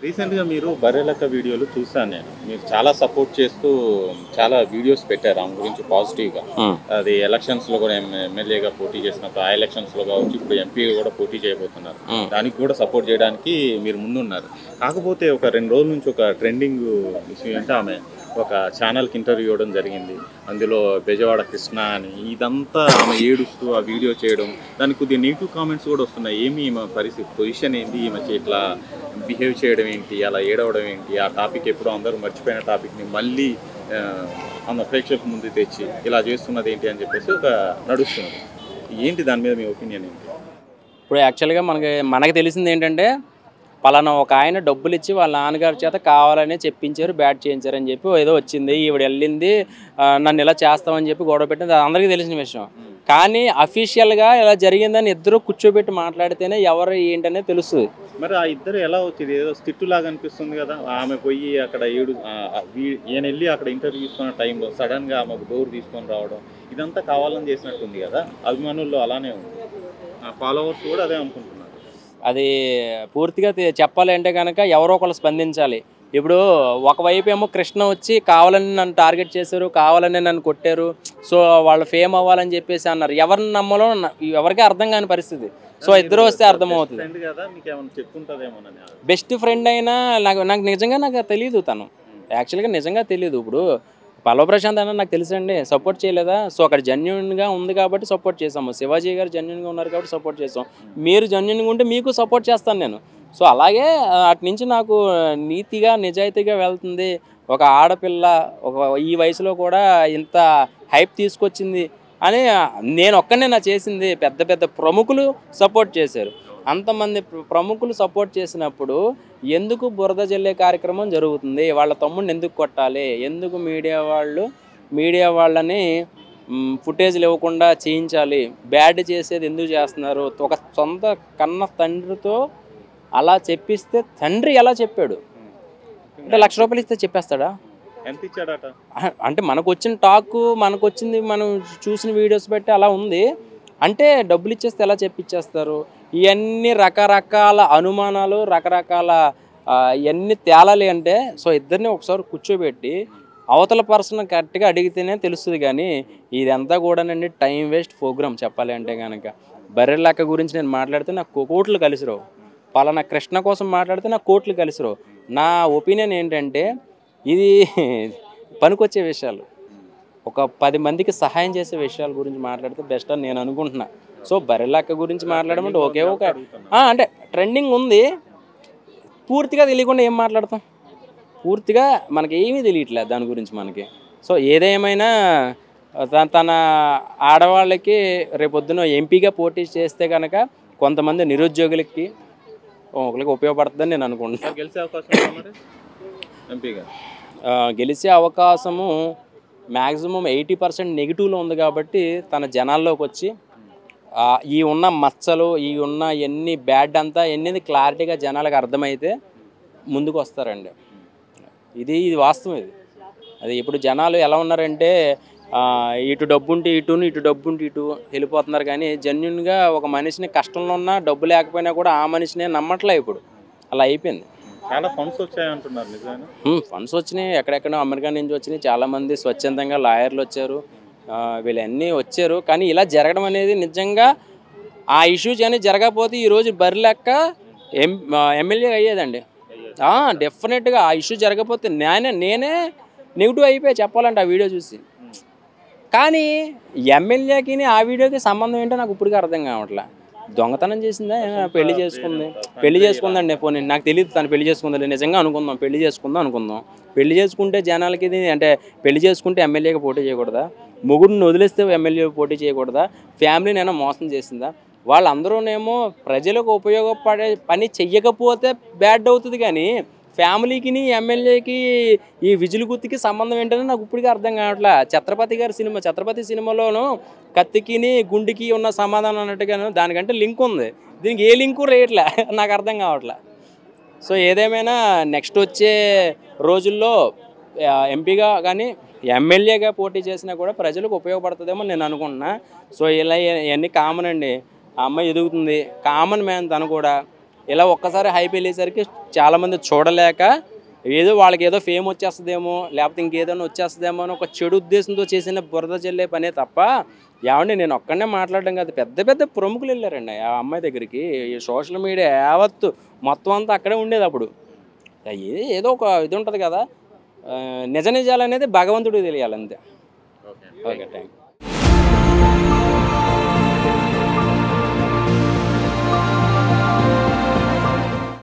రీసెంట్‌గా మీరు బర్రెలక్క వీడియోలు చూసాను నేను. మీరు చాలా సపోర్ట్ చేస్తూ చాలా వీడియోస్ పెట్టారు ఆమె గురించి పాజిటివ్‌గా. అది ఎలక్షన్స్‌లో కూడా ఎమ్మెల్యేగా పోటీ చేసినప్పుడు ఆ ఎలక్షన్స్‌లో కావచ్చు, ఇప్పుడు ఎంపీగా కూడా పోటీ చేయబోతున్నారు. దానికి కూడా సపోర్ట్ చేయడానికి మీరు ముందున్నారు. కాకపోతే ఒక 2 రోజుల నుంచి ఒక ట్రెండింగ్ ఇష్యూ అంటే ఆమె ఒక ఛానల్‌కి ఇంటర్వ్యూ ఇవ్వడం జరిగింది. అందులో బెజవాడ కృష్ణ అని ఇదంతా ఆమె ఏడుస్తూ ఆ వీడియో చేయడం, దానికి కొద్దిగా నెగెటివ్ కామెంట్స్ కూడా వస్తున్నాయి. ఏమి ఈమె పరిస్థితి, పొజిషన్ ఏంటి, ఈమె ఇట్లా బిహేవ్ చేయడం ఏంటి, అలా ఏడవడం ఏంటి, ఆ టాపిక్ ఎప్పుడో అందరూ మర్చిపోయిన టాపిక్ని మళ్ళీ మన ప్రేక్షకుల ముందు తెచ్చి ఇలా చేస్తున్నది ఏంటి అని చెప్పేసి ఒక నడుస్తున్నది. ఏంటి దాని మీద మీ ఒపీనియన్ ఏంటి? ఇప్పుడు యాక్చువల్గా మనకి తెలిసింది ఏంటంటే, పలానా ఒక ఆయన డబ్బులు ఇచ్చి వాళ్ళ నాన్నగారి చేత కావాలనే చెప్పించారు, బ్యాట్ చేయించారని చెప్పి ఏదో వచ్చింది, ఈవిడ వెళ్ళింది, నన్ను ఇలా చేస్తామని చెప్పి గొడవ పెట్టింది, అది అందరికీ తెలిసిన విషయం. కానీ అఫీషియల్గా ఇలా జరిగిందని ఇద్దరు కూర్చోబెట్టి మాట్లాడితేనే ఎవరు ఏంటనేది తెలుస్తుంది. మరి ఆ ఇద్దరు ఎలా వచ్చింది? ఏదో స్టిట్టు లాగా అనిపిస్తుంది కదా. ఆమె పోయి అక్కడ ఈయన వెళ్ళి అక్కడ ఇంటర్వ్యూ తీసుకున్న టైంలో సడన్గా ఆమె డోర్ తీసుకొని రావడం, ఇదంతా కావాలని చేసినట్టుంది కదా. అభిమానుల్లో అలానే ఉంది, ఫాలోవర్స్ కూడా అదే అనుకుంటున్నారు. అది పూర్తిగా చెప్పాలి అంటే కనుక ఎవరో ఒకరు స్పందించాలి. ఇప్పుడు ఒకవైపు ఏమో కృష్ణ వచ్చి కావాలని నన్ను టార్గెట్ చేశారు, కావాలని నన్ను కొట్టారు, సో వాళ్ళు ఫేమ్ అవ్వాలని చెప్పేసి అన్నారు. ఎవరిని నమ్మలో ఎవరికీ అర్థం కాని పరిస్థితి. సో ఇద్దరు వస్తే అర్థమవుతుంది. బెస్ట్ ఫ్రెండ్ అయినా నాకు నిజంగా తెలియదు. తను యాక్చువల్గా నిజంగా తెలియదు. ఇప్పుడు పల్లవ ప్రశాంత్ అన్న నాకు తెలుసండి, సపోర్ట్ చేయలేదా? సో అక్కడ జెన్యున్గా ఉంది కాబట్టి సపోర్ట్ చేసాము. శివాజీ గారు జెన్యున్గా ఉన్నారు కాబట్టి సపోర్ట్ చేసాం. మీరు జెన్యున్గా ఉంటే మీకు సపోర్ట్ చేస్తాను నేను. సో అలాగే అటు నుంచి నాకు నీతిగా నిజాయితీగా వెళ్తుంది. ఒక ఆడపిల్ల ఈ వయసులో కూడా ఇంత హైప్ తీసుకొచ్చింది అని నేను ఒక్కనే నా చేసింది. పెద్ద పెద్ద ప్రముఖులు సపోర్ట్ చేశారు. అంతమంది ప్రముఖులు సపోర్ట్ చేసినప్పుడు ఎందుకు బురద జల్లే కార్యక్రమం జరుగుతుంది? వాళ్ళ తమ్ముడిని ఎందుకు కొట్టాలి? ఎందుకు మీడియా వాళ్ళని ఫుటేజ్లు ఇవ్వకుండా చేయించాలి? బ్యాడ్ చేసేది ఎందుకు చేస్తున్నారు? ఒక సొంత కన్న తండ్రితో అలా చెప్పిస్తే తండ్రి ఎలా చెప్పాడు అంటే, ₹1,00,000 ఇస్తే చెప్పేస్తాడా? ఎంత ఇచ్చాడట? అంటే మనకు వచ్చిన టాక్, మనకు వచ్చింది, మనం చూసిన వీడియోస్ బట్టి అలా ఉంది. అంటే డబ్బులు ఇచ్చేస్తే ఎలా చెప్పిచ్చేస్తారు? ఇవన్నీ రకరకాల అనుమానాలు, రకరకాల ఇవన్నీ తేలాలి అంటే సో ఇద్దరిని ఒకసారి కూర్చోబెట్టి అవతల పర్సన్ కరెక్ట్గా అడిగితేనే తెలుస్తుంది. కానీ ఇదంతా కూడానండి టైం వేస్ట్ ప్రోగ్రామ్ చెప్పాలి అంటే కనుక. బర్రెలక్క గురించి నేను మాట్లాడితే నాకు కోట్లు కలిసిరావు, పలానా కృష్ణ కోసం మాట్లాడితే నాకు కోట్లు కలిసిరావు. నా ఒపీనియన్ ఏంటంటే ఇది పనికొచ్చే విషయాలు, ఒక 10 మందికి సహాయం చేసే విషయాల గురించి మాట్లాడితే బెస్ట్ అని నేను అనుకుంటున్నా. సో బర్రెలక్క గురించి మాట్లాడమంటే అంటే ట్రెండింగ్ ఉంది, పూర్తిగా తెలియకుండా ఏం మాట్లాడతాం? పూర్తిగా మనకి ఏమీ తెలియట్లేదు దాని గురించి మనకి. సో ఏదేమైనా తన ఆడవాళ్ళకి రేపొద్దున ఎంపీగా పోటీ చేస్తే కనుక కొంతమంది నిరుద్యోగులకి ఒకరికి ఉపయోగపడుతుందని నేను అనుకుంటున్నాను. గెలిచే అవకాశము మ్యాక్సిమం 80% నెగిటివ్లో ఉంది కాబట్టి తన జనాల్లోకి వచ్చి ఈ ఉన్న మచ్చలు, ఈ ఉన్న ఎన్ని బ్యాడ్ అంతా ఎన్ని క్లారిటీగా జనాలకు అర్థమైతే ముందుకు వస్తారండి. ఇది వాస్తవం. అది ఇప్పుడు జనాలు ఎలా ఉన్నారంటే ఇటు డబ్బుంటే ఇటు డబ్బుంటే ఇటు వెళ్ళిపోతున్నారు. కానీ జెన్యున్గా ఒక మనిషిని కష్టంలో ఉన్నా డబ్బు లేకపోయినా కూడా ఆ మనిషినే నమ్మట్లే. ఇప్పుడు అలా అయిపోయింది. చాలా ఫండ్స్ వచ్చాయంటున్నారు, నిజమేనా? ఫండ్స్ వచ్చినాయి, ఎక్కడెక్కడో అమెరికా నుంచి వచ్చినాయి, చాలామంది స్వచ్ఛందంగా లాయర్లు వచ్చారు, వీళ్ళన్నీ వచ్చారు. కానీ ఇలా జరగడం అనేది నిజంగా ఆ ఇష్యూస్ అని జరగకపోతే ఈరోజు బర్రెలక్క ఎమ్మెల్యే అయ్యేదండి. డెఫినెట్గా ఆ ఇష్యూ జరగకపోతే నేనే నెగిటివ్ అయిపోయి చెప్పాలంటే ఆ వీడియో చూసి. కానీ ఎమ్మెల్యేకి ఆ వీడియోకి సంబంధం ఏంటో నాకు ఇప్పటికీ అర్థం కావట్లే. దొంగతనం చేసిందా, పెళ్లి చేసుకుందండి. పోనీ నాకు తెలియదు తను పెళ్లి చేసుకుందా, నిజంగా అనుకుందాం పెళ్లి చేసుకుందాం. పెళ్లి చేసుకుంటే జనాలకి ఇది అంటే పెళ్లి చేసుకుంటే ఎమ్మెల్యేకి పోటీ చేయకూడదా? మొగుడిని వదిలేస్తే ఎమ్మెల్యే పోటీ చేయకూడదా? ఫ్యామిలీని అయినా మోసం చేసిందా? వాళ్ళందరూనేమో ప్రజలకు ఉపయోగపడే పని చెయ్యకపోతే బ్యాడ్ అవుతుంది. కానీ ఫ్యామిలీకి ఎమ్మెల్యేకి ఈ విజిల్ గుర్తుకి సంబంధం ఏంటని నాకు ఇప్పటికీ అర్థం కావట్లే. ఛత్రపతి సినిమాలోనూ కత్తికి గుండెకి ఉన్న సమాధానం అన్నట్టుగాను దానికంటే లింక్ ఉంది, దీనికి ఏ లింకు రేయట్లే. నాకు అర్థం కావట్లే. సో ఏదేమైనా నెక్స్ట్ వచ్చే రోజుల్లో ఎంపీగా కానీ ఎమ్మెల్యేగా పోటీ చేసినా కూడా ప్రజలకు ఉపయోగపడుతుందేమో నేను అనుకుంటున్నా. సో ఇలా ఇవన్నీ కామన్ అండి. ఆ అమ్మాయి ఎదుగుతుంది, కామన్ మ్యాన్ తను కూడా. ఇలా ఒక్కసారి హైప్ వెళ్ళేసరికి చాలామంది చూడలేక ఏదో వాళ్ళకి ఏదో ఫేమ్ వచ్చేస్తుందేమో లేకపోతే ఇంకేదైనా వచ్చేస్తుందేమో అని ఒక చెడు ఉద్దేశంతో చేసిన బురద జల్లే పనే తప్ప ఏమండి నేను ఒక్కడనే మాట్లాడడం కాదు, పెద్ద పెద్ద ప్రముఖులు వెళ్ళారండి ఆ అమ్మాయి దగ్గరికి. ఈ సోషల్ మీడియా యావత్తు మొత్తం అంతా అక్కడే ఉండేది అప్పుడు. ఏదో ఒక ఇది ఉంటుంది కదా, నిజ నిజాలు అనేది భగవంతుడికి తెలియాలి అంతే. Okay thank you.